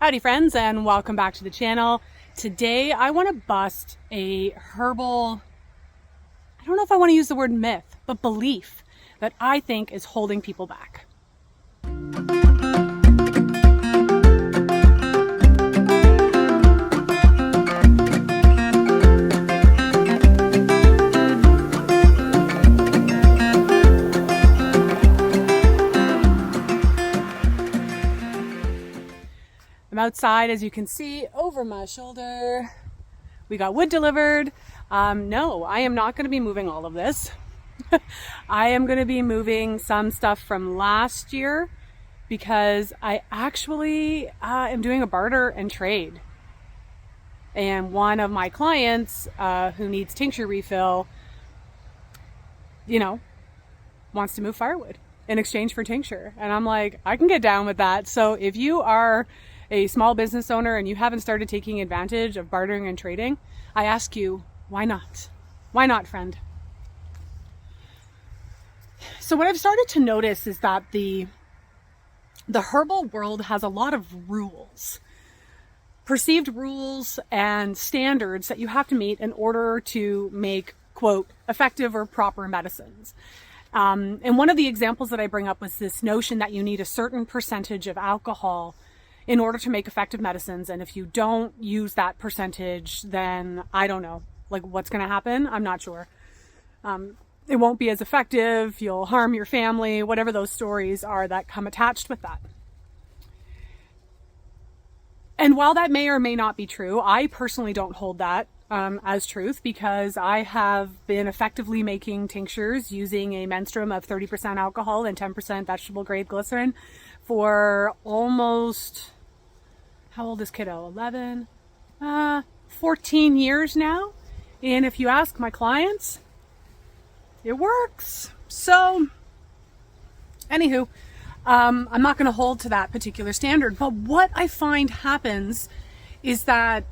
Howdy friends, and welcome back to the channel. Today I want to bust a herbal, I don't know if I want to use the word myth, but belief that I think is holding people back. I'm outside, as you can see, over my shoulder. We got wood delivered. No, I am not going to be moving all of this. I am going to be moving some stuff from last year because I actually am doing a barter and trade. And one of my clients who needs tincture refill, wants to move firewood in exchange for tincture. And I'm like, I can get down with that. So if you are a small business owner and you haven't started taking advantage of bartering and trading, I ask you, why not? Why not, friend? So what I've started to notice is that the herbal world has a lot of rules, perceived rules and standards that you have to meet in order to make, quote, effective or proper medicines. And one of the examples that I bring up was this notion that you need a certain percentage of alcohol in order to make effective medicines. And if you don't use that percentage, then I don't know, like what's going to happen. I'm not sure. It won't be as effective. You'll harm your family, whatever those stories are that come attached with that. And while that may or may not be true, I personally don't hold that as truth because I have been effectively making tinctures using a menstruum of 30% alcohol and 10% vegetable grade glycerin for almost, how old is kiddo? 14 years now. And if you ask my clients, it works. So, anywho, I'm not going to hold to that particular standard. But what I find happens is that,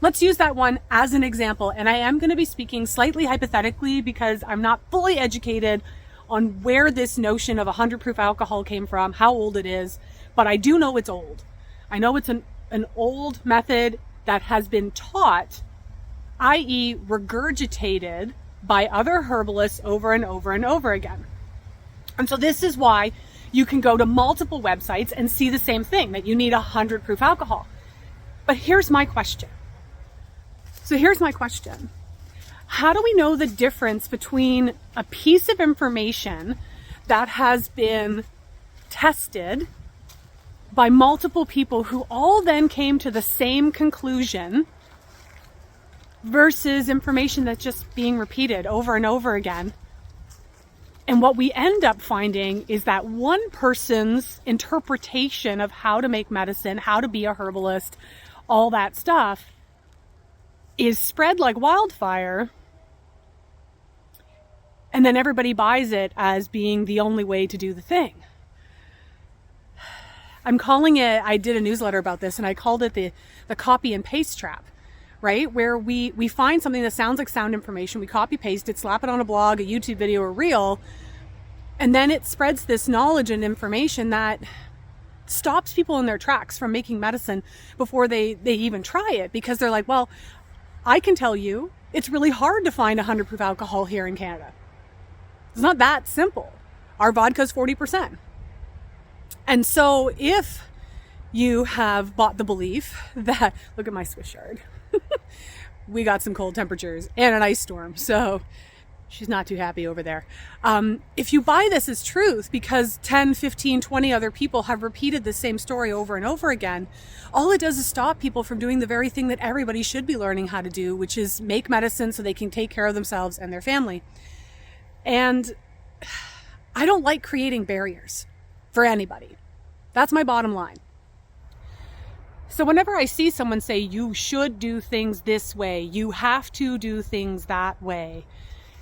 let's use that one as an example. And I am going to be speaking slightly hypothetically because I'm not fully educated on where this notion of 100 proof alcohol came from, how old it is. But I do know it's old. I know it's an old method that has been taught, i.e. regurgitated by other herbalists over and over and over again. And so this is why you can go to multiple websites and see the same thing, that you need 100 proof alcohol. But here's my question. How do we know the difference between a piece of information that has been tested by multiple people who all then came to the same conclusion versus information that's just being repeated over and over again? And what we end up finding is that one person's interpretation of how to make medicine, how to be a herbalist, all that stuff is spread like wildfire. And then everybody buys it as being the only way to do the thing. I'm calling it, I did a newsletter about this, and I called it the copy and paste trap, right? Where we find something that sounds like sound information, we copy paste it, slap it on a blog, a YouTube video, or reel, and then it spreads this knowledge and information that stops people in their tracks from making medicine before they even try it, because they're like, well, I can tell you, it's really hard to find 100 proof alcohol here in Canada. It's not that simple. Our vodka's 40%. And so if you have bought the belief that, look at my Swiss chard. We got some cold temperatures and an ice storm, so she's not too happy over there. If you buy this as truth because 10, 15, 20 other people have repeated the same story over and over again, all it does is stop people from doing the very thing that everybody should be learning how to do, which is make medicine so they can take care of themselves and their family. And I don't like creating barriers for anybody. That's my bottom line. So whenever I see someone say, you should do things this way, you have to do things that way,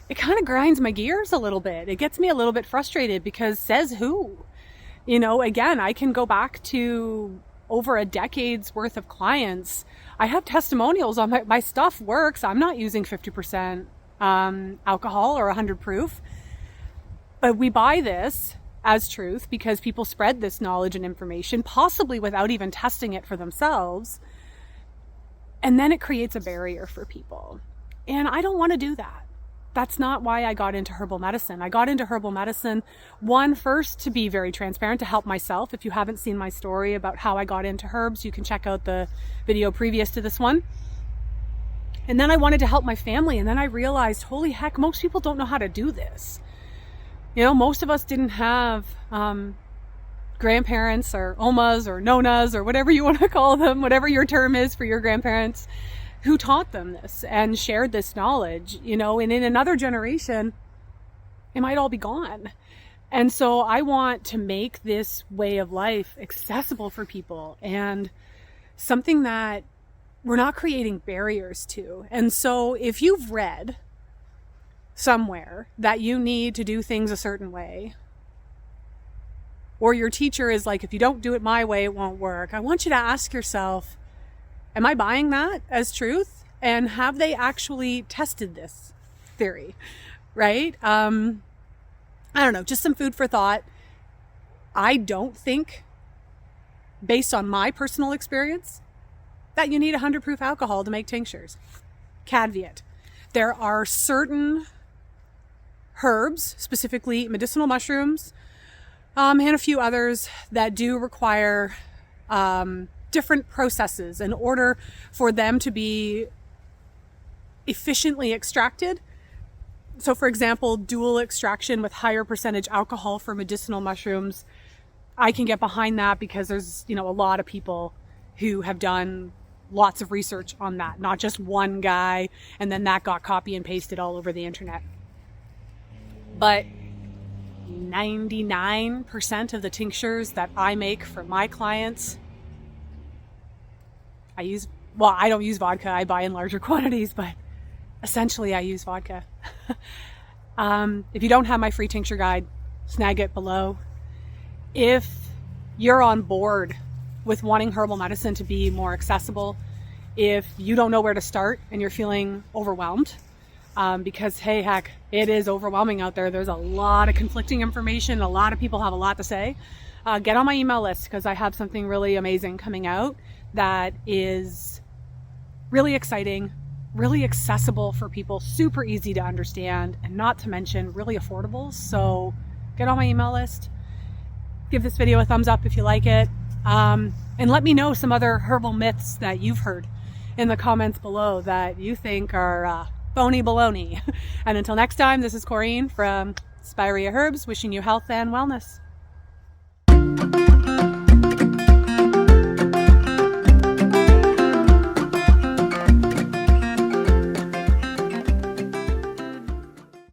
it kind of grinds my gears a little bit. It gets me a little bit frustrated because says who? Again, I can go back to over a decade's worth of clients. I have testimonials on my stuff works. I'm not using 50% alcohol or 100 proof. But we buy this as truth because people spread this knowledge and information, possibly without even testing it for themselves. And then it creates a barrier for people. And I don't want to do that. That's not why I got into herbal medicine. I got into herbal medicine, one, first, to be very transparent, to help myself. If you haven't seen my story about how I got into herbs, you can check out the video previous to this one. And then I wanted to help my family. And then I realized, holy heck, most people don't know how to do this. You know, most of us didn't have grandparents or omas or nonas or whatever you want to call them, whatever your term is for your grandparents, who taught them this and shared this knowledge, you know, and in another generation, it might all be gone. And so I want to make this way of life accessible for people and something that we're not creating barriers to. And so if you've read somewhere that you need to do things a certain way, or your teacher is like, if you don't do it my way, it won't work, I want you to ask yourself, am I buying that as truth? And have they actually tested this theory, right? I don't know, just some food for thought. I don't think, based on my personal experience, that you need 100 proof alcohol to make tinctures. Caveat. There are certain herbs, specifically medicinal mushrooms, and a few others that do require different processes in order for them to be efficiently extracted. So for example, dual extraction with higher percentage alcohol for medicinal mushrooms, I can get behind that because there's, you know, a lot of people who have done lots of research on that, not just one guy, and then that got copy and pasted all over the internet. But 99% of the tinctures that I make for my clients, I don't use vodka, I buy in larger quantities, but essentially I use vodka. If you don't have my free tincture guide, snag it below. If you're on board with wanting herbal medicine to be more accessible, if you don't know where to start and you're feeling overwhelmed, because hey, heck, it is overwhelming out there. There's a lot of conflicting information. A lot of people have a lot to say. Get on my email list because I have something really amazing coming out that is really exciting, really accessible for people, super easy to understand, and not to mention really affordable. So get on my email list. Give this video a thumbs up if you like it. And let me know some other herbal myths that you've heard in the comments below that you think are phony baloney. And until next time, this is Corrine from Spiraea Herbs, wishing you health and wellness.